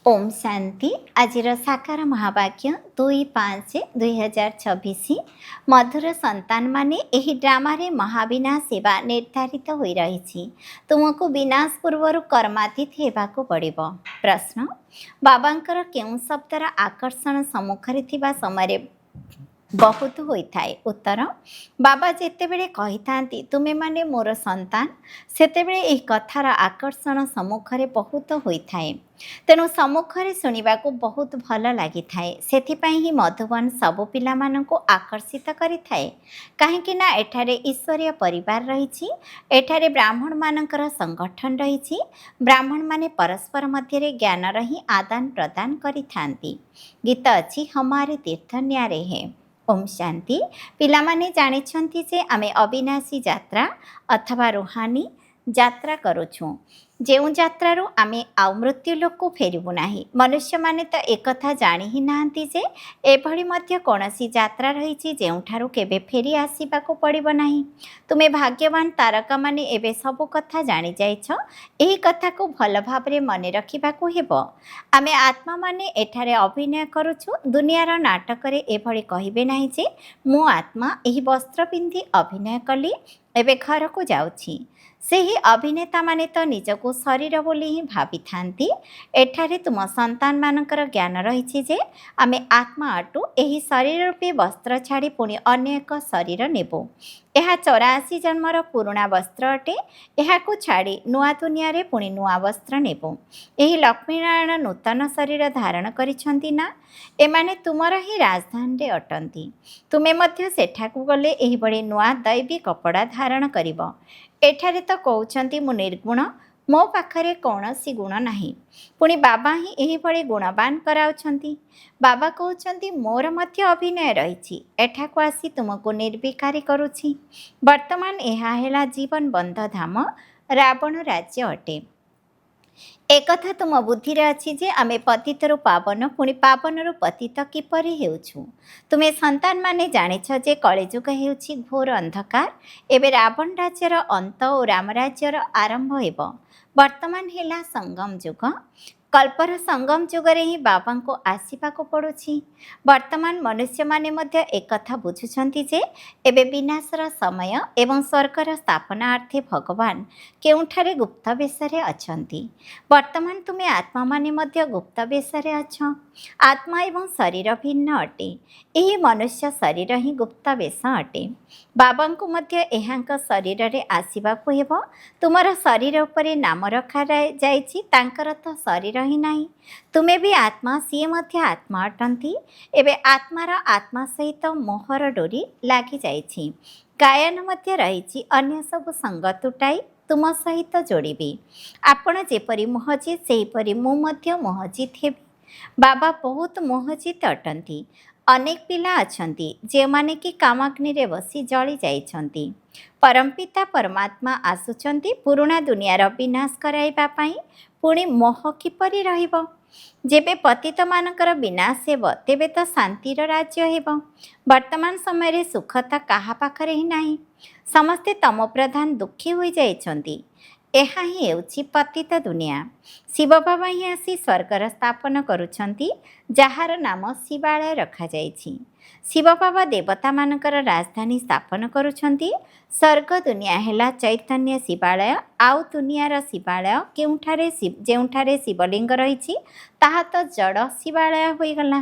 ओम शांति आज साकार महावाक्य 2/5/2026 मधुर संतान माने एही ड्रामारे महाविनाश सेवा निर्धारित होई रही तुमको विनाश पूर्वर कर्मातीत हेबाको पड़िबो। प्रश्न बाबांकर केउं शब्दर आकर्षण सम्मुखरे थिबा समय बहुत होइथाए। उत्तर बाबा जेतेबेले कहिथांती तुमे माने मोर संतान सेतेबेले एही कथार आकर्षण सम्मुखरे बहुत होइथाए। तेणु सम्मुखरे शुणिबाकू बहुत भल लागिथाए। सेथिपाई ही मधुबन सबु पिलामानंकु आकर्षित करिथाए। काहेकि ना एठारे ईश्वरीय परिवार रहिछि, एठारे ब्राह्मण मानंकर संगठन रहिछि। ब्राह्मण माने परस्पर मध्यरे ज्ञान रही आदान प्रदान करिथांती। गीत अछि हमारे तीर्थ न्यारे है। ओम शांति पिलामाने जानिछंती जे आमे अविनाशी यात्रा अथवा रुहानी यात्रा करुछुं। ଯେଉଁ ଯାତ୍ରାରୁ ଆମେ ଆଉ ମୃତ୍ୟୁ ଲୋକକୁ ଫେରିବୁ ନାହିଁ। ମନୁଷ୍ୟମାନେ ତ ଏକଥା ଜାଣି ହିଁ ନାହାନ୍ତି ଯେ ଏଭଳି ମଧ୍ୟ କୌଣସି ଯାତ୍ରା ରହିଛି ଯେଉଁଠାରୁ କେବେ ଫେରି ଆସିବାକୁ ପଡ଼ିବ ନାହିଁ। ତୁମେ ଭାଗ୍ୟବାନ ତାରକାମାନେ ଏବେ ସବୁ କଥା ଜାଣିଯାଇଛ। ଏହି କଥାକୁ ଭଲ ଭାବରେ ମନେ ରଖିବାକୁ ହେବ। ଆମେ ଆତ୍ମାମାନେ ଏଠାରେ ଅଭିନୟ କରୁଛୁ। ଦୁନିଆର ନାଟକରେ ଏଭଳି କହିବେ ନାହିଁ ଯେ ମୁଁ ଆତ୍ମା ଏହି ବସ୍ତ୍ର ପିନ୍ଧି ଅଭିନୟ କଲି, ଏବେ ଘରକୁ ଯାଉଛି। ସେହି ଅଭିନେତାମାନେ ତ ନିଜକୁ ଶରୀର ବୋଲି ହିଁ ଭାବିଥାନ୍ତି। ଏଠାରେ ତୁମ ସନ୍ତାନମାନଙ୍କର ଜ୍ଞାନ ରହିଛି ଯେ ଆମେ ଆତ୍ମା ଅଟୁ। ଏହି ଶରୀର ରୂପୀ ବସ୍ତ୍ର ଛାଡ଼ି ପୁଣି ଅନ୍ୟ ଏକ ଶରୀର ନେବୁ। ଏହା 84 ଜନ୍ମର ପୁରୁଣା ବସ୍ତ୍ର ଅଟେ। ଏହାକୁ ଛାଡ଼ି ନୂଆ ଦୁନିଆରେ ପୁଣି ନୂଆ ବସ୍ତ୍ର ନେବୁ। ଏହି ଲକ୍ଷ୍ମୀନାରାୟଣ ନୂତନ ଶରୀର ଧାରଣ କରିଛନ୍ତି ନା? ଏମାନେ ତୁମର ହିଁ ରାଜଧାନୀରେ ଅଟନ୍ତି। ତୁମେ ମଧ୍ୟ ସେଠାକୁ ଗଲେ ଏହିଭଳି ନୂଆ ଦୈବୀ କପଡ଼ା ଧାରଣ କରିବ। ଏଠାରେ ତ କହୁଛନ୍ତି ମୁଁ ନିର୍ଗୁଣ, ମୋ ପାଖରେ କୌଣସି ଗୁଣ ନାହିଁ। ପୁଣି ବାବା ହିଁ ଏହିଭଳି ଗୁଣବାନ କରାଉଛନ୍ତି। ବାବା କହୁଛନ୍ତି ମୋର ମଧ୍ୟ ଅଭିନୟ ରହିଛି। ଏଠାକୁ ଆସି ତୁମକୁ ନିର୍ବିକାରୀ କରୁଛି। ବର୍ତ୍ତମାନ ଏହା ହେଲା ଜୀବନ ବନ୍ଧ ଧାମ, ରାବଣ ରାଜ୍ୟ ଅଟେ। एकथा तुम बुद्धि अच्छी जे आमे पतितरु पावन पुणी पावनरु पतित किपरि हेउछु। तुमे संतान माने जानिछ जे कलिजुग हेउछि घोर अंधकार। एबे रावण राज्यर अंत और राम राज्यर आरंभ हेब। वर्तमान हेला संगम युग। कल्पर संगम जुगरे ही बाबा को आसवाक पड़ुछि। वर्तमान मनुष्य माने मध्य एकथा बुझुछंती जे एबे विनाशर समय एवं स्वर्गर स्थापनार्थे भगवान केउठारे गुप्त बेशरे अछंती। वर्तमान तुमे आत्मा माने मध्य गुप्त बेशरे अछ। आत्मा एवं शरीर भिन्न अटे। एही मनुष्य शरीर ही गुप्त बेश अटे। बाबा को मध्य एहांक शरीर रे आसवाक हेब। तुमर शरीर उपरे नाम रखा जाइछि, तांकर तो शरीर ही नहीं। तुमे भी आत्मा, सी मध्य आत्मा अटंती। एबे आत्मार आत्मा सहित मोहर डोरी लागी जाइछि। गायन मध्य रही अन्य सब संग तुटाई तुम सहित जोड़बी। आपण जेपरी मोहजित सेहीपरि मु मध्य मोहजित हेबी। बाबा बहुत मोहजित अटंती। अनेक पिला अछंती जे माने कि कामाग्नि रे बसी जली जाइछंती। परमपिता परमात्मा आसुचंती पुराणा दुनियार विनाश कराइबा पई। पुणी मोह किपरि रहिब? जेबे पतित मानकर विनाश हेब तेबे तो शांतिर राज्य हेब। वर्तमान समय सुखता काहा पाखरे ही नाही। समस्ते तम प्रधान दुखी होई जाइछंती। ଏହା ହିଁ ହେଉଛି ପତିତ ଦୁନିଆ। ଶିବ ବାବା ହିଁ ଆସି ସ୍ୱର୍ଗର ସ୍ଥାପନ କରୁଛନ୍ତି, ଯାହାର ନାମ ଶିବାଳୟ ରଖାଯାଇଛି। ଶିବ ବାବା ଦେବତାମାନଙ୍କର ରାଜଧାନୀ ସ୍ଥାପନ କରୁଛନ୍ତି। ସ୍ୱର୍ଗ ଦୁନିଆ ହେଲା ଚୈତନ୍ୟ ଶିବାଳୟ। ଆଉ ଦୁନିଆର ଶିବାଳୟ ଯେଉଁଠାରେ ଶିବଲିଙ୍ଗ ରହିଛି ତାହା ତ ଜଡ଼ ଶିବାଳୟ ହୋଇଗଲା।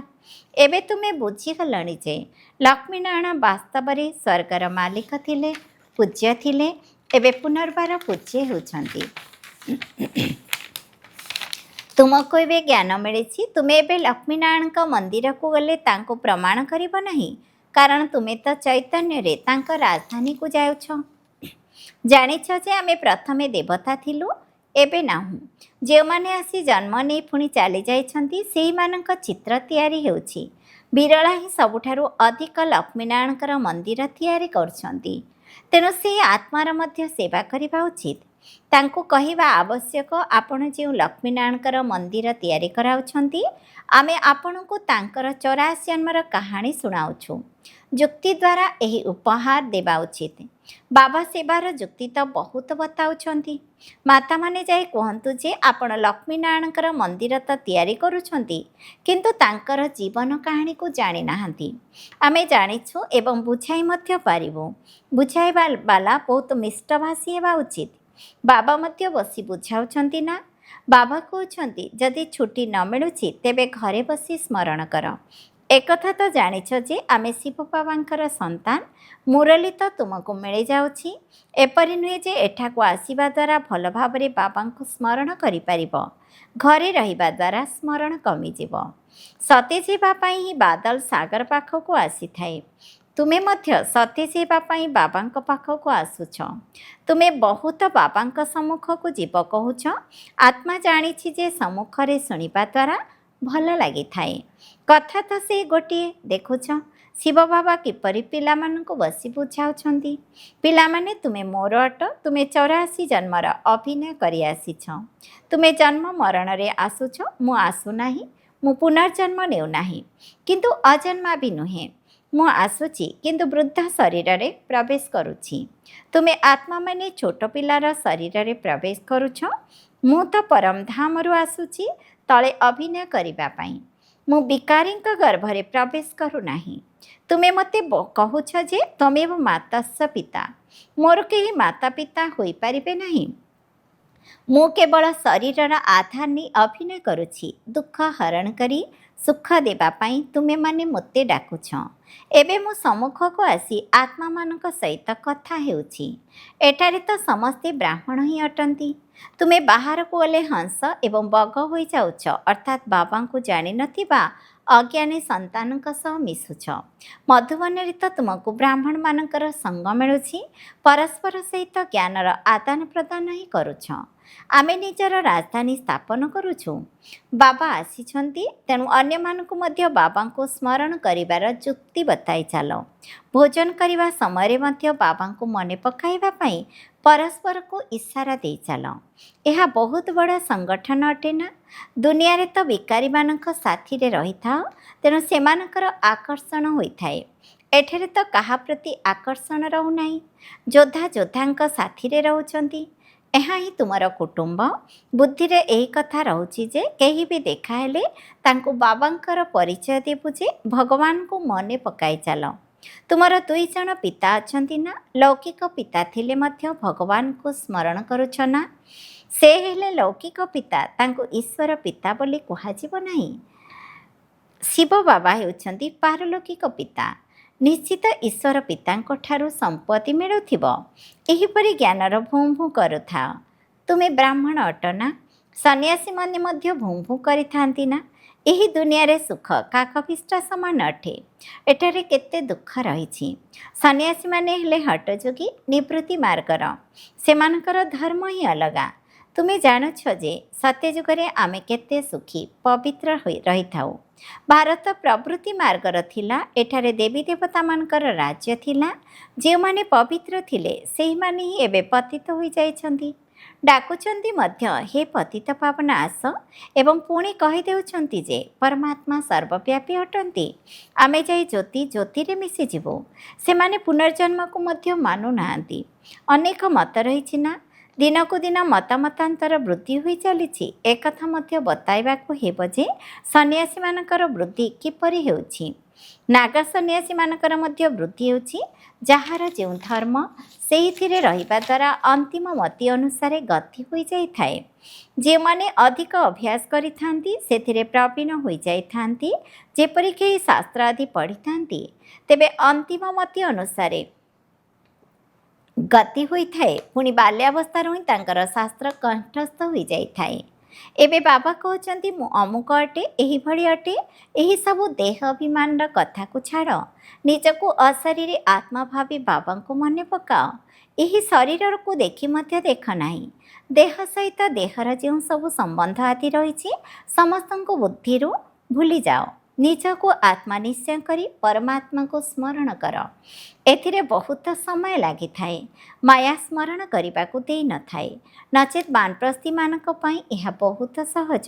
ଏବେ ତୁମେ ବୁଝିଗଲଣି ଯେ ଲକ୍ଷ୍ମୀନାରାୟଣ ବାସ୍ତବରେ ସ୍ୱର୍ଗର ମାଲିକ ଥିଲେ, ପୂଜ୍ୟ ଥିଲେ। एबे पुनर्बार पूज्य होउछंती। तुमको एबे ज्ञान मिली। तुमे एबे लक्ष्मीनारायण मंदिर को गले तांको प्रमाण करिब नहीं, कारण तुमे तो चैतन्य रे तांको राजधानी को जाउछ। जानिछ जे आमे प्रथमे देवता थिलु, एबे नाहु। जे माने आसी जन्म नै पुणी चली जाइछंती सेही मानक चित्र तैयारी हेउछि। बिरला ही सबुठारु अधिक लक्ष्मीनारायण मंदिर तैयारी करछंती। तेणु से आत्मार मध्य सेवा करवा उचित। ତାଙ୍କୁ କହିବା ଆବଶ୍ୟକ, ଆପଣ ଯେଉଁ ଲକ୍ଷ୍ମୀନାରାୟଣଙ୍କର ମନ୍ଦିର ତିଆରି କରାଉଛନ୍ତି, ଆମେ ଆପଣଙ୍କୁ ତାଙ୍କର 84 ଜନ୍ମର କାହାଣୀ ଶୁଣାଉଛୁ। ଯୁକ୍ତି ଦ୍ୱାରା ଏହି ଉପହାର ଦେବା ଉଚିତ। ବାବା ସେବାର ଯୁକ୍ତି ତ ବହୁତ ବତାଉଛନ୍ତି। ମାତାମାନେ ଯାଇ କୁହନ୍ତୁ ଯେ ଆପଣ ଲକ୍ଷ୍ମୀନାରାୟଣଙ୍କର ମନ୍ଦିର ତ ତିଆରି କରୁଛନ୍ତି, କିନ୍ତୁ ତାଙ୍କର ଜୀବନ କାହାଣୀକୁ ଜାଣିନାହାନ୍ତି। ଆମେ ଜାଣିଛୁ ଏବଂ ବୁଝାଇ ମଧ୍ୟ ପାରିବୁ। ବୁଝାଇବା ବାଲା ବହୁତ ମିଷ୍ଟଭାଷୀ ହେବା ଉଚିତ। ବାବା ମଧ୍ୟ ବସି ବୁଝାଉଛନ୍ତି ନା। ବାବା କହୁଛନ୍ତି, ଯଦି ଛୁଟି ନ ମିଳୁଛି ତେବେ ଘରେ ବସି ସ୍ମରଣ କର। ଏକଥା ତ ଜାଣିଛ ଯେ ଆମେ ଶିବ ବାବାଙ୍କର ସନ୍ତାନ। ମୁରଲି ତ ତୁମକୁ ମିଳିଯାଉଛି। ଏପରି ନୁହେଁ ଯେ ଏଠାକୁ ଆସିବା ଦ୍ୱାରା ଭଲ ଭାବରେ ବାବାଙ୍କୁ ସ୍ମରଣ କରିପାରିବ। ଘରେ ରହିବା ଦ୍ୱାରା ସ୍ମରଣ କମିଯିବ। ସତେଜ ହେବା ପାଇଁ ହିଁ ବାଦଲ ସାଗର ପାଖକୁ ଆସିଥାଏ। ତୁମେ ମଧ୍ୟ ସତେଜ ହେବା ପାଇଁ ବାବାଙ୍କ ପାଖକୁ ଆସୁଛ। ତୁମେ ବହୁତ ବାବାଙ୍କ ସମ୍ମୁଖକୁ ଯିବ କହୁଛ। ଆତ୍ମା ଜାଣିଛି ଯେ ସମ୍ମୁଖରେ ଶୁଣିବା ଦ୍ୱାରା ଭଲ ଲାଗିଥାଏ। କଥା ତ ସେ ଗୋଟିଏ। ଦେଖୁଛ ଶିବ ବାବା କିପରି ପିଲାମାନଙ୍କୁ ବସି ବୁଝାଉଛନ୍ତି। ପିଲାମାନେ, ତୁମେ ମୋର ଅଟ। ତୁମେ 84 ଜନ୍ମର ଅଭିନୟ କରି ଆସିଛ। ତୁମେ ଜନ୍ମ ମରଣରେ ଆସୁଛ। ମୁଁ ଆସୁନାହିଁ। ମୁଁ ପୁନର୍ଜନ୍ମ ନେଉନାହିଁ, କିନ୍ତୁ ଅଜନ୍ମା ବି ନୁହେଁ। ମୁଁ ଆସୁଛି, କିନ୍ତୁ ବୃଦ୍ଧ ଶରୀରରେ ପ୍ରବେଶ କରୁଛି। ତୁମେ ଆତ୍ମାମାନେ ଛୋଟ ପିଲାର ଶରୀରରେ ପ୍ରବେଶ କରୁଛ। ମୁଁ ତ ପରମଧାମରୁ ଆସୁଛି ତଳେ ଅଭିନୟ କରିବା ପାଇଁ। ମୁଁ ବିକାରୀଙ୍କ ଗର୍ଭରେ ପ୍ରବେଶ କରୁନାହିଁ। ତୁମେ ମୋତେ କହୁଛ ଯେ ତମେବ ମାତାସ୍ୟ ପିତା। ମୋର କେହି ମାତା ପିତା ହୋଇପାରିବେ ନାହିଁ। ମୁଁ କେବଳ ଶରୀରର ଆଧାର ନେଇ ଅଭିନୟ କରୁଛି। ଦୁଃଖ ହରଣ କରି ସୁଖ ଦେବା ପାଇଁ ତୁମେମାନେ ମୋତେ ଡାକୁଛ। ଏବେ ମୁଁ ସମ୍ମୁଖକୁ ଆସି ଆତ୍ମାମାନଙ୍କ ସହିତ କଥା ହେଉଛି। ଏଠାରେ ତ ସମସ୍ତେ ବ୍ରାହ୍ମଣ ହିଁ ଅଟନ୍ତି। ତୁମେ ବାହାରକୁ ଗଲେ ହଂସ ଏବଂ ବଗ ହୋଇଯାଉଛ, ଅର୍ଥାତ୍ ବାବାଙ୍କୁ ଜାଣିନଥିବା ଅଜ୍ଞାନୀ ସନ୍ତାନଙ୍କ ସହ ମିଶୁଛ। ମଧୁବନରେ ତ ତୁମକୁ ବ୍ରାହ୍ମଣମାନଙ୍କର ସଙ୍ଗ ମିଳୁଛି। ପରସ୍ପର ସହିତ ଜ୍ଞାନର ଆଦାନ ପ୍ରଦାନ ହିଁ କରୁଛ। ଆମେ ନିଜର ରାଜଧାନୀ ସ୍ଥାପନ କରୁଛୁ। ବାବା ଆସିଛନ୍ତି, ତେଣୁ ଅନ୍ୟମାନଙ୍କୁ ମଧ୍ୟ ବାବାଙ୍କୁ ସ୍ମରଣ କରିବାର ଯୁକ୍ତି ବତାଇ ଚାଲ। ଭୋଜନ କରିବା ସମୟରେ ମଧ୍ୟ ବାବାଙ୍କୁ ମନେ ପକାଇବା ପାଇଁ ପରସ୍ପରକୁ ଇସାରା ଦେଇ ଚାଲ। ଏହା ବହୁତ ବଡ଼ ସଂଗଠନ ଅଟେ ନା। ଦୁନିଆରେ ତ ବିକାରୀମାନଙ୍କ ସାଥିରେ ରହିଥାଅ, ତେଣୁ ସେମାନଙ୍କର ଆକର୍ଷଣ ହୋଇଥାଏ। ଏଠାରେ ତ କାହା ପ୍ରତି ଆକର୍ଷଣ ରହୁନାହିଁ। ଯୋଦ୍ଧା ଯୋଦ୍ଧାଙ୍କ ସାଥିରେ ରହୁଛନ୍ତି। ଏହା ହିଁ ତୁମର କୁଟୁମ୍ବ। ବୁଦ୍ଧିରେ ଏହି କଥା ରହୁଛି ଯେ କେହି ବି ଦେଖାହେଲେ ତାଙ୍କୁ ବାବାଙ୍କର ପରିଚୟ ଦେବୁ ଯେ ଭଗବାନଙ୍କୁ ମନେ ପକାଇ ଚାଲ। ତୁମର 2 ଜଣ ପିତା ଅଛନ୍ତି ନା। ଲୌକିକ ପିତା ଥିଲେ ମଧ୍ୟ ଭଗବାନଙ୍କୁ ସ୍ମରଣ କରୁଛ ନା। ସେ ହେଲେ ଲୌକିକ ପିତା, ତାଙ୍କୁ ଈଶ୍ୱର ପିତା ବୋଲି କୁହାଯିବ ନାହିଁ। ଶିବ ବାବା ହେଉଛନ୍ତି ପାରଲୌକିକ ପିତା। ନିଶ୍ଚିତ ଈଶ୍ୱର ପିତାଙ୍କ ଠାରୁ ସମ୍ପତ୍ତି ମିଳୁଥିବ। ଏହିପରି ଜ୍ଞାନର ଭୁଁ ଭୁଁ କରୁଥାଅ। ତୁମେ ବ୍ରାହ୍ମଣ ଅଟ ନା। ସନ୍ନ୍ୟାସୀମାନେ ମଧ୍ୟ ଭୁଁ ଭୁଁ କରିଥାନ୍ତି ନା। ଏହି ଦୁନିଆରେ ସୁଖ କାକପିଷ୍ଟ ସମାନ ଅଟେ। ଏଠାରେ କେତେ ଦୁଃଖ ରହିଛି। ସନ୍ନ୍ୟାସୀମାନେ ହେଲେ ହଠଯୋଗୀ, ନିବୃତ୍ତି ମାର୍ଗର। ସେମାନଙ୍କର ଧର୍ମ ହିଁ ଅଲଗା। ତୁମେ ଜାଣୁଛ ଯେ ସତ୍ୟଯୁଗରେ ଆମେ କେତେ ସୁଖୀ ପବିତ୍ର ରହିଥାଉ। ଭାରତ ପ୍ରବୃତ୍ତି ମାର୍ଗର ଥିଲା। ଏଠାରେ ଦେବୀ ଦେବତାମାନଙ୍କର ରାଜ୍ୟ ଥିଲା। ଯେଉଁମାନେ ପବିତ୍ର ଥିଲେ ସେହିମାନେ ହିଁ ଏବେ ପତିତ ହୋଇଯାଇଛନ୍ତି। ଡାକୁଛନ୍ତି ମଧ୍ୟ, ହେ ପତିତ ପାବନ ଆସ, ଏବଂ ପୁଣି କହିଦେଉଛନ୍ତି ଯେ ପରମାତ୍ମା ସର୍ବବ୍ୟାପୀ ଅଟନ୍ତି। ଆମେ ଯାଇ ଜ୍ୟୋତିରେ ମିଶିଯିବୁ। ସେମାନେ ପୁନର୍ଜନ୍ମକୁ ମଧ୍ୟ ମାନୁନାହାନ୍ତି। ଅନେକ ମତ ରହିଛି ନା। ଦିନକୁ ଦିନ ମତାନ୍ତର ବୃଦ୍ଧି ହୋଇ ଚାଲିଛି। ଏକଥା ମଧ୍ୟ ବତାଇବାକୁ ହେବ ଯେ ସନ୍ନ୍ୟାସୀମାନଙ୍କର ବୃଦ୍ଧି କିପରି ହେଉଛି। ନାଗା ସନ୍ନ୍ୟାସୀମାନଙ୍କର ମଧ୍ୟ ବୃଦ୍ଧି ହେଉଛି। ଯାହାର ଯେଉଁ ଧର୍ମ, ସେଇଥିରେ ରହିବା ଦ୍ୱାରା ଅନ୍ତିମ ମତି ଅନୁସାରେ ଗତି ହୋଇଯାଇଥାଏ। ଯେଉଁମାନେ ଅଧିକ ଅଭ୍ୟାସ କରିଥାନ୍ତି ସେଥିରେ ପ୍ରବୀଣ ହୋଇଯାଇଥାନ୍ତି। ଯେପରି କେହି ଶାସ୍ତ୍ର ଆଦି ପଢ଼ିଥାନ୍ତି, ତେବେ ଅନ୍ତିମ ମତି ଅନୁସାରେ ଗତି ହୋଇଥାଏ। ପୁଣି ବାଲ୍ୟାବସ୍ଥାରୁ ହିଁ ତାଙ୍କର ଶାସ୍ତ୍ର କଣ୍ଠସ୍ଥ ହୋଇଯାଇଥାଏ। ଏବେ ବାବା କହୁଛନ୍ତି, ମୁଁ ଅମୁକ ଅଟେ, ଏହିଭଳି ଅଟେ। ଏହିସବୁ ଦେହ ଅଭିମାନର କଥାକୁ ଛାଡ଼। ନିଜକୁ ଅଶରୀରୀ ଆତ୍ମା ଭାବି ବାବାଙ୍କୁ ମନେ ପକାଅ। ଏହି ଶରୀରକୁ ଦେଖି ମଧ୍ୟ ଦେଖ ନାହିଁ। ଦେହ ସହିତ ଦେହର ଯେଉଁ ସବୁ ସମ୍ବନ୍ଧ ଆଦି ରହିଛି ସମସ୍ତଙ୍କୁ ବୁଦ୍ଧିରୁ ଭୁଲିଯାଅ। ନିଜକୁ ଆତ୍ମନିଶ୍ଚୟ କରି ପରମାତ୍ମାକୁ ସ୍ମରଣ କର। ଏଥିରେ ବହୁତ ସମୟ ଲାଗିଥାଏ, ମାୟା ସ୍ମରଣ କରିବାକୁ ଦେଇନଥାଏ। ନଚେତ୍ ବାନପ୍ରସ୍ଥିମାନଙ୍କ ପାଇଁ ଏହା ବହୁତ ସହଜ।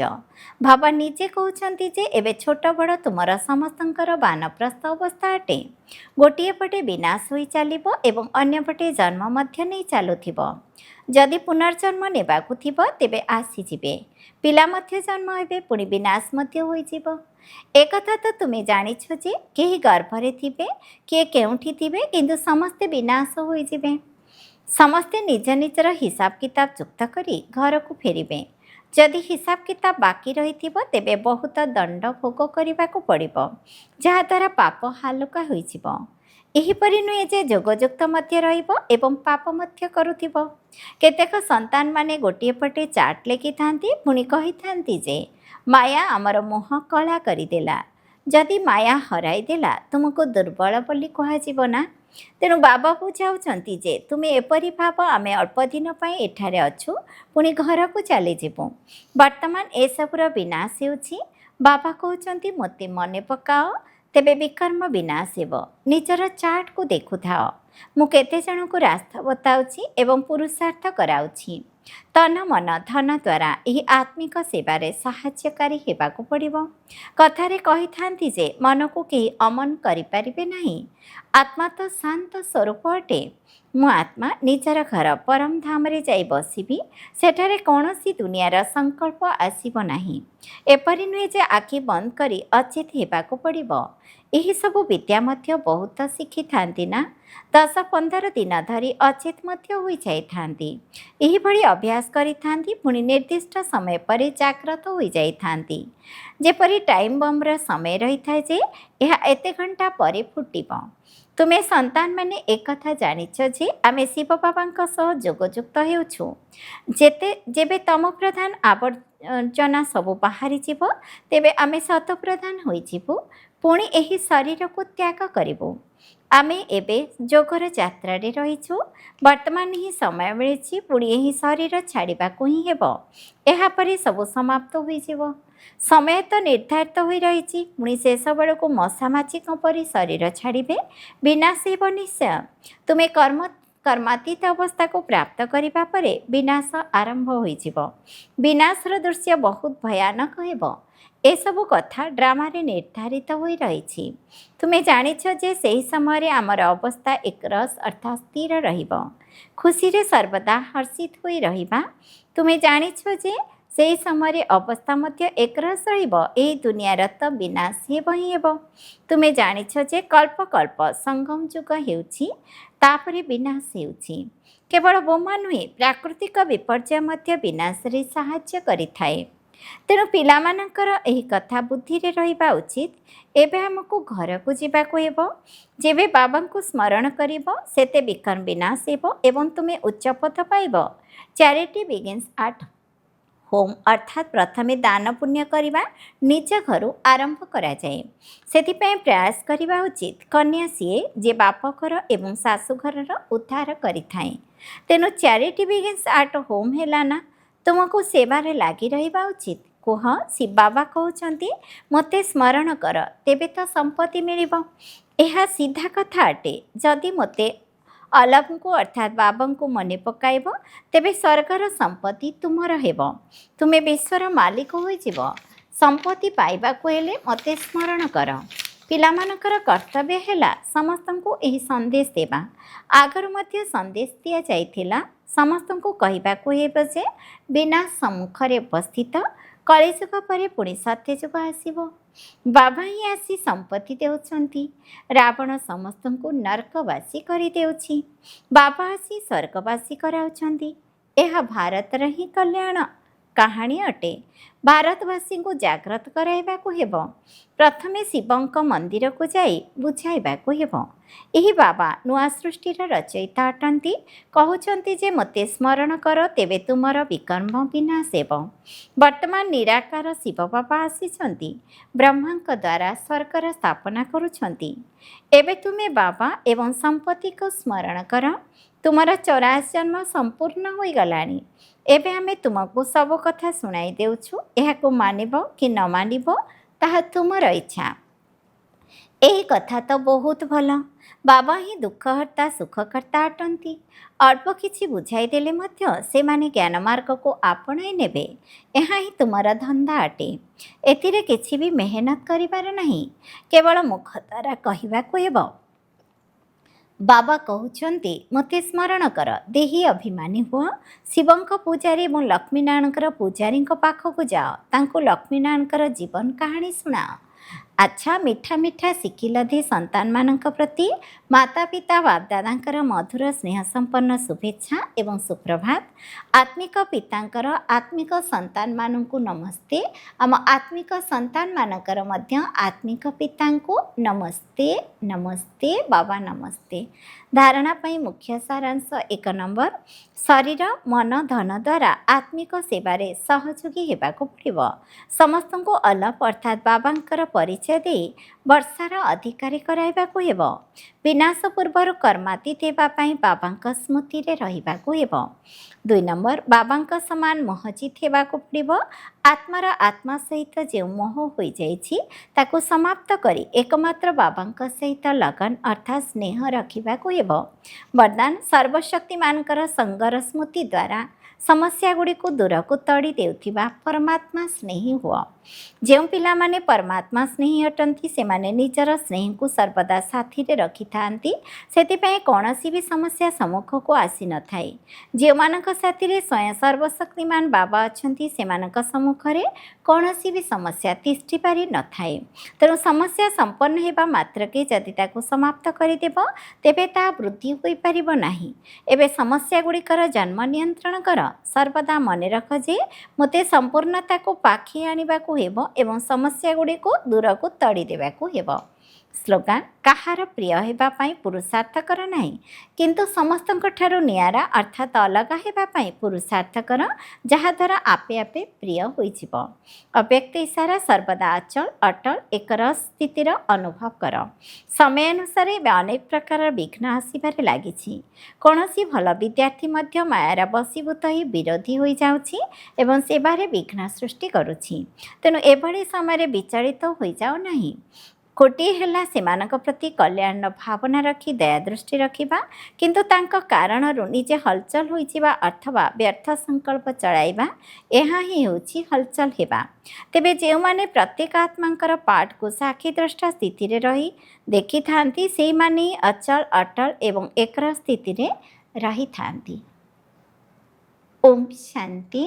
ବାବା ନିଜେ କହୁଛନ୍ତି ଯେ ଏବେ ଛୋଟ ବଡ଼ ତୁମର ସମସ୍ତଙ୍କର ବାନପ୍ରସ୍ଥ ଅବସ୍ଥା ଅଟେ। ଗୋଟିଏ ପଟେ ବିନାଶ ହୋଇ ଚାଲିବ ଏବଂ ଅନ୍ୟପଟେ ଜନ୍ମ ମଧ୍ୟ ନେଇ ଚାଲୁଥିବ। ଯଦି ପୁନର୍ଜନ୍ମ ନେବାକୁ ଥିବ ତେବେ ଆସିଯିବେ। ପିଲା ମଧ୍ୟ ଜନ୍ମ ହେବେ, ପୁଣି ବିନାଶ ମଧ୍ୟ ହୋଇଯିବ। ଏକଥା ତ ତୁମେ ଜାଣିଛ ଯେ କେହି ଗର୍ଭରେ ଥିବେ, କିଏ କେଉଁଠି ଥିବେ, କିନ୍ତୁ ସମସ୍ତେ ବିନାଶ ହୋଇଯିବେ। ସମସ୍ତେ ନିଜ ନିଜର ହିସାବ କିତାବ ଯୁକ୍ତ କରି ଘରକୁ ଫେରିବେ। ଯଦି ହିସାବ କିତାବ ବାକି ରହିଥିବ ତେବେ ବହୁତ ଦଣ୍ଡ ଭୋଗ କରିବାକୁ ପଡ଼ିବ, ଯାହାଦ୍ୱାରା ପାପ ହାଲୁକା ହୋଇଯିବ। ଏହିପରି ନୁହେଁ ଯେ ଯୋଗଯୁକ୍ତ ମଧ୍ୟ ରହିବ ଏବଂ ପାପ ମଧ୍ୟ କରୁଥିବ। କେତେକ ସନ୍ତାନମାନେ ଗୋଟିଏ ପଟେ ଚାର୍ଟ ଲେଖିଥାନ୍ତି, ପୁଣି କହିଥାନ୍ତି ଯେ ମାୟା ଆମର ମୁହଁ କଳା କରିଦେଲା। ଯଦି ମାୟା ହରାଇ ଦେଲା ତୁମକୁ ଦୁର୍ବଳ ବୋଲି କୁହାଯିବ ନା। ତେଣୁ ବାବା ବୁଝାଉଛନ୍ତି ଯେ ତୁମେ ଏପରି ଭାବ ଆମେ ଅଳ୍ପ ଦିନ ପାଇଁ ଏଠାରେ ଅଛୁ, ପୁଣି ଘରକୁ ଚାଲିଯିବୁ। ବର୍ତ୍ତମାନ ଏସବୁର ବିନାଶ ହେଉଛି। ବାବା କହୁଛନ୍ତି ମୋତେ ମନେ ପକାଅ, ତେବେ ବିକର୍ମ ବିନାଶ ହେବ। ନିଜର ଚାର୍ଟକୁ ଦେଖୁଥାଅ। ମୁଁ କେତେ ଜଣଙ୍କୁ ରାସ୍ତା ବତାଉଛି ଏବଂ ପୁରୁଷାର୍ଥ କରାଉଛି। ତନ ମନ ଧନ ଦ୍ୱାରା ଏହି ଆତ୍ମିକ ସେବାରେ ସାହାଯ୍ୟକାରୀ ହେବାକୁ ପଡ଼ିବ। କଥାରେ କହିଥାନ୍ତି ଯେ ମନକୁ କେହି ଅମନ କରିପାରିବେ ନାହିଁ। ଆତ୍ମା ତ ଶାନ୍ତ ସ୍ୱରୂପ ଅଟେ। ମୁଁ ଆତ୍ମା ନିଜର ଘର ପରମ ଧାମରେ ଯାଇ ବସିବି। ସେଠାରେ କୌଣସି ଦୁନିଆର ସଂକଳ୍ପ ଆସିବ ନାହିଁ। ଏପରି ନୁହେଁ ଯେ ଆଖି ବନ୍ଦ କରି ଅଚେତ ହେବାକୁ ପଡ଼ିବ। ଏହିସବୁ ବିଦ୍ୟା ମଧ୍ୟ ବହୁତ ଶିଖିଥାନ୍ତି ନା। 10-15 ଦିନ ଧରି ଅଚେତ ମଧ୍ୟ ହୋଇଯାଇଥାନ୍ତି। ଏହିଭଳି ଅଭ୍ୟାସ କରିଥାନ୍ତି, ପୁଣି ନିର୍ଦ୍ଦିଷ୍ଟ ସମୟ ପରେ ଜାଗ୍ରତ ହୋଇଯାଇଥାନ୍ତି। ଯେପରି ଟାଇମ୍ ବମ୍ର ସମୟ ରହିଥାଏ ଯେ ଏହା ଏତେ ଘଣ୍ଟା ପରେ ଫୁଟିବ। ତୁମେ ସନ୍ତାନମାନେ ଏକଥା ଜାଣିଛ ଯେ ଆମେ ଶିବ ବାବାଙ୍କ ସହ ଯୋଗଯୁକ୍ତ ହେଉଛୁ। ଯେବେ ତମ ପ୍ରଧାନ ଆବର୍ଜନା ସବୁ ବାହାରିଯିବ ତେବେ ଆମେ ଶତପ୍ରଧାନ ହୋଇଯିବୁ, ପୁଣି ଏହି ଶରୀରକୁ ତ୍ୟାଗ କରିବୁ। ଆମେ ଏବେ ଯୋଗର ଯାତ୍ରାରେ ରହିଛୁ। ବର୍ତ୍ତମାନ ହିଁ ସମୟ ମିଳିଛି, ପୁଣି ଏହି ଶରୀର ଛାଡ଼ିବାକୁ ହିଁ ହେବ। ଏହାପରେ ସବୁ ସମାପ୍ତ ହୋଇଯିବ। ସମୟ ତ ନିର୍ଦ୍ଧାରିତ ହୋଇ ରହିଛି, ପୁଣି ଶେଷ ବେଳକୁ ମଶାମାଛିଙ୍କ ପରି ଶରୀର ଛାଡ଼ିବେ। ବିନାଶ ହେବ ନିଶ୍ଚୟ। ତୁମେ କର୍ମାତୀତ ଅବସ୍ଥାକୁ ପ୍ରାପ୍ତ କରିବା ପରେ ବିନାଶ ଆରମ୍ଭ ହୋଇଯିବ। ବିନାଶର ଦୃଶ୍ୟ ବହୁତ ଭୟାନକ ହେବ। ଏସବୁ କଥା ଡ୍ରାମାରେ ନିର୍ଦ୍ଧାରିତ ହୋଇ ରହିଛି। ତୁମେ ଜାଣିଛ ଯେ ସେହି ସମୟରେ ଆମର ଅବସ୍ଥା ଏକରସ ଅର୍ଥାତ୍ ସ୍ଥିର ରହିବ। ଖୁସିରେ ସର୍ବଦା ହର୍ଷିତ ହୋଇ ରହିବା। ତୁମେ ଜାଣିଛ ଯେ ସେହି ସମୟରେ ଅବସ୍ଥା ମଧ୍ୟ ଏକରସ ରହିବ। ଏହି ଦୁନିଆର ତ ବିନାଶ ହେବ ହିଁ ହେବ। ତୁମେ ଜାଣିଛ ଯେ କଳ୍ପ କଳ୍ପ ସଙ୍ଗମ ଯୁଗ ହେଉଛି, ତାପରେ ବିନାଶ ହେଉଛି। କେବଳ ବୋମା ନୁହେଁ, ପ୍ରାକୃତିକ ବିପର୍ଯ୍ୟୟ ମଧ୍ୟ ବିନାଶରେ ସାହାଯ୍ୟ କରିଥାଏ। ତେଣୁ ପିଲାମାନଙ୍କର ଏହି କଥା ବୁଦ୍ଧିରେ ରହିବା ଉଚିତ। ଏବେ ଆମକୁ ଘରକୁ ଯିବାକୁ ହେବ। ଯେବେ ବାବାଙ୍କୁ ସ୍ମରଣ କରିବ ସେତେ ବିକର୍ମ ବିନାଶ ହେବ ଏବଂ ତୁମେ ଉଚ୍ଚପଦ ପାଇବ। ଚ୍ୟାରିଟି ବିଗିନ୍ସ ଆଟ୍ ହୋମ୍ ଅର୍ଥାତ୍ ପ୍ରଥମେ ଦାନ ପୁଣ୍ୟ କରିବା ନିଜ ଘରୁ ଆରମ୍ଭ କରାଯାଏ। ସେଥିପାଇଁ ପ୍ରୟାସ କରିବା ଉଚିତ। କନ୍ୟା ସିଏ ଯେ ବାପଘର ଏବଂ ଶାଶୁଘରର ଉଦ୍ଧାର କରିଥାଏ। ତେଣୁ ଚ୍ୟାରିଟି ବିଗିନ୍ସ ଆଟ୍ ହୋମ୍ ହେଲା ନା। ତୁମକୁ ସେବାରେ ଲାଗି ରହିବା ଉଚିତ। କୁହ, ବାବା କହୁଛନ୍ତି ମୋତେ ସ୍ମରଣ କର, ତେବେ ତ ସମ୍ପତ୍ତି ମିଳିବ। ଏହା ସିଧା କଥା ଅଟେ। ଯଦି ମୋତେ ଅଲଭଙ୍କୁ ଅର୍ଥାତ୍ ବାବାଙ୍କୁ ମନେ ପକାଇବ ତେବେ ସ୍ୱର୍ଗର ସମ୍ପତ୍ତି ତୁମର ହେବ। ତୁମେ ବିଶ୍ୱର ମାଲିକ ହୋଇଯିବ। ସମ୍ପତ୍ତି ପାଇବାକୁ ହେଲେ ମୋତେ ସ୍ମରଣ କର। ପିଲାମାନଙ୍କର କର୍ତ୍ତବ୍ୟ ହେଲା ସମସ୍ତଙ୍କୁ ଏହି ସନ୍ଦେଶ ଦେବା। ଆଗରୁ ମଧ୍ୟ ସନ୍ଦେଶ ଦିଆଯାଇଥିଲା। ସମସ୍ତଙ୍କୁ କହିବାକୁ ହେବ ଯେ ବିନାଶ ସମ୍ମୁଖରେ ଉପସ୍ଥିତ। କଳିଯୁଗ ପରେ ପୁଣି ସତ୍ୟଯୁଗ ଆସିବ। ବାବା ହିଁ ଆସି ସମ୍ପତ୍ତି ଦେଉଛନ୍ତି। ରାବଣ ସମସ୍ତଙ୍କୁ ନର୍କବାସୀ କରିଦେଉଛି। ବାବା ଆସି ସ୍ୱର୍ଗବାସୀ କରାଉଛନ୍ତି। ଏହା ଭାରତର ହିଁ କଲ୍ୟାଣ କାହାଣୀ ଅଟେ। ଭାରତବାସୀଙ୍କୁ ଜାଗ୍ରତ କରାଇବାକୁ ହେବ। ପ୍ରଥମେ ଶିବଙ୍କ ମନ୍ଦିରକୁ ଯାଇ ବୁଝାଇବାକୁ ହେବ। ଏହି ବାବା ନୂଆ ସୃଷ୍ଟିର ରଚୟିତା ଅଟନ୍ତି। କହୁଛନ୍ତି ଯେ ମୋତେ ସ୍ମରଣ କର, ତେବେ ତୁମର ବିକର୍ମ ବିନାଶ ହେବ। ବର୍ତ୍ତମାନ ନିରାକାର ଶିବ ବାବା ଆସିଛନ୍ତି। ବ୍ରହ୍ମାଙ୍କ ଦ୍ୱାରା ସ୍ୱର୍ଗର ସ୍ଥାପନା କରୁଛନ୍ତି। ଏବେ ତୁମେ ବାବା ଏବଂ ସମ୍ପତ୍ତିକୁ ସ୍ମରଣ କର। ତୁମର 84 ଜନ୍ମ ସମ୍ପୂର୍ଣ୍ଣ ହୋଇଗଲାଣି। ଏବେ ଆମେ ତୁମକୁ ସବୁ କଥା ଶୁଣାଇ ଦେଉଛୁ। ଏହାକୁ ମାନିବ କି ନ ମାନିବ ତାହା ତୁମର ଇଚ୍ଛା। ଏହି କଥା ତ ବହୁତ ଭଲ। ବାବା ହିଁ ଦୁଃଖହର୍ତ୍ତା ସୁଖକର୍ତ୍ତା ଅଟନ୍ତି। ଅଳ୍ପ କିଛି ବୁଝାଇ ଦେଲେ ମଧ୍ୟ ସେମାନେ ଜ୍ଞାନ ମାର୍ଗକୁ ଆପଣାଇ ନେବେ। ଏହା ହିଁ ତୁମର ଧନ୍ଦା ଅଟେ। ଏଥିରେ କିଛି ବି ମେହନତ କରିବାର ନାହିଁ, କେବଳ ମୁଖ ଦ୍ୱାରା କହିବାକୁ ହେବ। ବାବା କହୁଛନ୍ତି, ମୋତେ ସ୍ମରଣ କର, ଦେହୀ ଅଭିମାନୀ ହୁଅ, ଶିବଙ୍କ ପୂଜାରୀ ଏବଂ ଲକ୍ଷ୍ମୀନାରାୟଣଙ୍କର ପୂଜାରୀଙ୍କ ପାଖକୁ ଯାଅ, ତାଙ୍କୁ ଲକ୍ଷ୍ମୀନାରାୟଣଙ୍କର ଜୀବନ କାହାଣୀ ଶୁଣାଅ। ଆଚ୍ଛା, ମିଠା ମିଠା ଶିଖିଲଧି ସନ୍ତାନମାନଙ୍କ ପ୍ରତି ମାତା ପିତା ବାପଦାଦାଙ୍କର ମଧୁର ସ୍ନେହ ସମ୍ପନ୍ନ ଶୁଭେଚ୍ଛା ଏବଂ ସୁପ୍ରଭାତ। ଆତ୍ମିକ ପିତାଙ୍କର ଆତ୍ମିକ ସନ୍ତାନମାନଙ୍କୁ ନମସ୍ତେ। ଆମ ଆତ୍ମିକ ସନ୍ତାନମାନଙ୍କର ମଧ୍ୟ ଆତ୍ମିକ ପିତାଙ୍କୁ ନମସ୍ତେ। ନମସ୍ତେ ବାବା, ନମସ୍ତେ। ଧାରଣା ପାଇଁ ମୁଖ୍ୟ ସାରାଂଶ 1 ନମ୍ବର, ଶରୀର ମନ ଧନ ଦ୍ୱାରା ଆତ୍ମିକ ସେବାରେ ସହଯୋଗୀ ହେବାକୁ ପଡ଼ିବ। ସମସ୍ତଙ୍କୁ ଅଲପ ଅର୍ଥାତ୍ ବାବାଙ୍କର ପରିଚୟ ଦେଇ ବର୍ଷାର ଅଧିକାରୀ କରାଇବାକୁ ହେବ। ବିନାଶ ପୂର୍ବରୁ କର୍ମାତୀତ ହେବା ପାଇଁ ବାବାଙ୍କ ସ୍ମୃତିରେ ରହିବାକୁ ହେବ। 2 ନମ୍ବର, ବାବାଙ୍କ ସମାନ ମୋହଜିତ ହେବାକୁ ପଡ଼ିବ। ଆତ୍ମାର ଆତ୍ମା ସହିତ ଯେଉଁ ମୋହ ହୋଇଯାଇଛି ତାକୁ ସମାପ୍ତ କରି ଏକମାତ୍ର ବାବାଙ୍କ ସହିତ ଲଗନ ଅର୍ଥାତ୍ ସ୍ନେହ ରଖିବାକୁ ହେବ। ବରଦାନ, ସର୍ବଶକ୍ତିମାନଙ୍କର ସଙ୍ଗର ସ୍ମୃତି ଦ୍ୱାରା ସମସ୍ୟାଗୁଡ଼ିକୁ ଦୂରକୁ ତଡ଼ି ଦେଉଥିବା ପରମାତ୍ମା ସ୍ନେହୀ ହୁଅ। ଯେଉଁ ପିଲାମାନେ ପରମାତ୍ମା ସ୍ନେହୀ ଅଟନ୍ତି ସେମାନେ ନିଜର ସ୍ନେହକୁ ସର୍ବଦା ସାଥିରେ ରଖିଥାନ୍ତି, ସେଥିପାଇଁ କୌଣସି ବି ସମସ୍ୟା ସମ୍ମୁଖକୁ ଆସିନଥାଏ। ଯେଉଁମାନଙ୍କ ସାଥିରେ ସ୍ୱୟଂ ସର୍ବଶକ୍ତିମାନ ବାବା ଅଛନ୍ତି ସେମାନଙ୍କ ସମ୍ମୁଖରେ କୌଣସି ବି ସମସ୍ୟା ତିଷ୍ଠି ପାରିନଥାଏ। ତେଣୁ ସମସ୍ୟା ସମ୍ପନ୍ନ ହେବା ମାତ୍ରକେ ଯଦି ତାକୁ ସମାପ୍ତ କରିଦେବ ତେବେ ତାହା ବୃଦ୍ଧି ହୋଇପାରିବ ନାହିଁ। ଏବେ ସମସ୍ୟାଗୁଡ଼ିକର ଜନ୍ମ ନିୟନ୍ତ୍ରଣ କର। ସର୍ବଦା ମନେ ରଖ ଯେ ମୋତେ ସମ୍ପୂର୍ଣ୍ଣତାକୁ ପାଖେଇ ଆଣିବାକୁ ହେବ ଏବଂ ସମସ୍ୟାଗୁଡ଼ିକୁ ଦୂରକୁ ତଡ଼ି ଦେବାକୁ ହେବ। ସ୍ଲୋଗାନ, କାହାର ପ୍ରିୟ ହେବା ପାଇଁ ପୁରୁଷାର୍ଥ କର ନାହିଁ, କିନ୍ତୁ ସମସ୍ତଙ୍କଠାରୁ ନିଆରା ଅର୍ଥାତ୍ ଅଲଗା ହେବା ପାଇଁ ପୁରୁଷାର୍ଥ କର, ଯାହାଦ୍ୱାରା ଆପେ ଆପେ ପ୍ରିୟ ହୋଇଯିବ। ଅବ୍ୟକ୍ତ ଇଶାରା, ସର୍ବଦା ଅଚଳ ଅଟଳ ଏକର ସ୍ଥିତିର ଅନୁଭବ କର। ସମୟ ଅନୁସାରେ ଏବେ ଅନେକ ପ୍ରକାରର ବିଘ୍ନ ଆସିବାରେ ଲାଗିଛି। କୌଣସି ଭଲ ବିଦ୍ୟାର୍ଥୀ ମଧ୍ୟ ମାୟାର ବଶୀଭୂତ ହୋଇ ବିରୋଧୀ ହୋଇଯାଉଛି ଏବଂ ସେବାରେ ବିଘ୍ନ ସୃଷ୍ଟି କରୁଛି। ତେଣୁ ଏଭଳି ସମୟରେ ବିଚଳିତ ହୋଇଯାଅ ନାହିଁ। ଗୋଟିଏ ହେଲା ସେମାନଙ୍କ ପ୍ରତି କଲ୍ୟାଣର ଭାବନା ରଖି ଦୟାଦୃଷ୍ଟି ରଖିବା, କିନ୍ତୁ ତାଙ୍କ କାରଣରୁ ନିଜେ ହଲଚଲ ହୋଇଯିବା ଅଥବା ବ୍ୟର୍ଥ ସଂକଳ୍ପ ଚଳାଇବା, ଏହା ହିଁ ହେଉଛି ହଲଚଲ ହେବା। ତେବେ ଯେଉଁମାନେ ପ୍ରତ୍ୟେକ ଆତ୍ମାଙ୍କର ପାଠକୁ ସାକ୍ଷୀଦ୍ରଷ୍ଟା ସ୍ଥିତିରେ ରହି ଦେଖିଥାନ୍ତି ସେଇମାନେ ହିଁ ଅଚଳ ଅଟଳ ଏବଂ ଏକର ସ୍ଥିତିରେ ରହିଥାନ୍ତି। ଓମ୍ ଶାନ୍ତି।